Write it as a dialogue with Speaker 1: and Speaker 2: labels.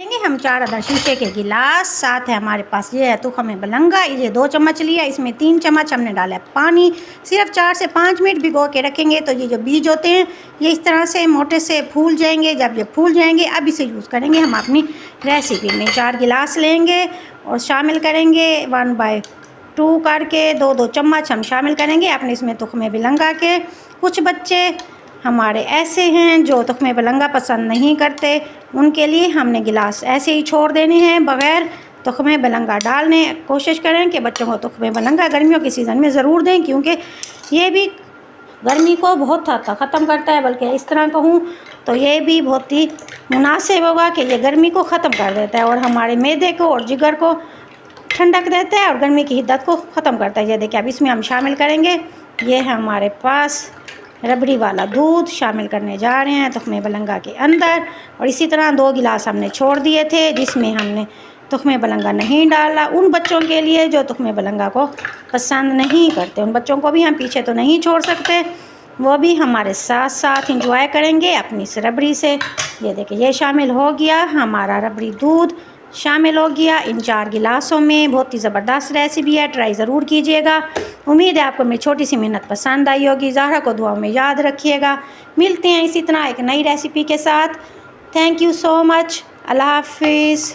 Speaker 1: लेंगे हम 4 अदर शीशे के गिलास। साथ है हमारे पास ये है तुखमे बलंगा, ये 2 चम्मच लिया, इसमें 3 चम्मच हमने डाला है पानी। सिर्फ 4 से 5 मिनट भिगो के रखेंगे तो ये जो बीज होते हैं ये इस तरह से मोटे से फूल जाएंगे। जब ये फूल जाएंगे अब इसे यूज़ करेंगे हम अपनी रेसिपी में। 4 गिलास लेंगे और शामिल करेंगे 1/2 करके 2-2 चम्मच हम शामिल करेंगे अपने इसमें तुखमे बलंगा के। कुछ बच्चे हमारे ऐसे हैं जो तुखमे बलंगा पसंद नहीं करते, उनके लिए हमने गिलास ऐसे ही छोड़ देने हैं बग़ैर तुखमे बलंगा डालने। कोशिश करें कि बच्चों को तुखमे बलंगा गर्मियों के सीज़न में ज़रूर दें, क्योंकि ये भी गर्मी को बहुत हद तक ख़त्म करता है। बल्कि इस तरह कहूँ तो ये भी बहुत ही मुनासिब होगा कि ये गर्मी को ख़त्म कर देता है और हमारे मैदे को और जिगर को ठंडक देता है और गर्मी की हिद्दत को ख़त्म करता है। ये देखिए अब इसमें हम शामिल करेंगे, ये है हमारे पास रबड़ी वाला दूध शामिल करने जा रहे हैं तुखमे बलंगा के अंदर। और इसी तरह 2 गिलास हमने छोड़ दिए थे जिसमें हमने तुखमे बलंगा नहीं डाला। उन बच्चों के लिए जो तुखमे बलंगा को पसंद नहीं करते, उन बच्चों को भी हम पीछे तो नहीं छोड़ सकते, वो भी हमारे साथ साथ इंजॉय करेंगे अपनी इस रबड़ी से। ये देखिए ये शामिल हो गया हमारा रबड़ी दूध, शामिल हो गया इन 4 गिलासों में। बहुत ही ज़बरदस्त रेसिपी है, ट्राई ज़रूर कीजिएगा। उम्मीद है आपको मेरी छोटी सी मेहनत पसंद आई होगी। ज़हरा को दुआ में याद रखिएगा। मिलते हैं इसी तरह एक नई रेसिपी के साथ। Thank you so much. अल्लाह हाफिज़।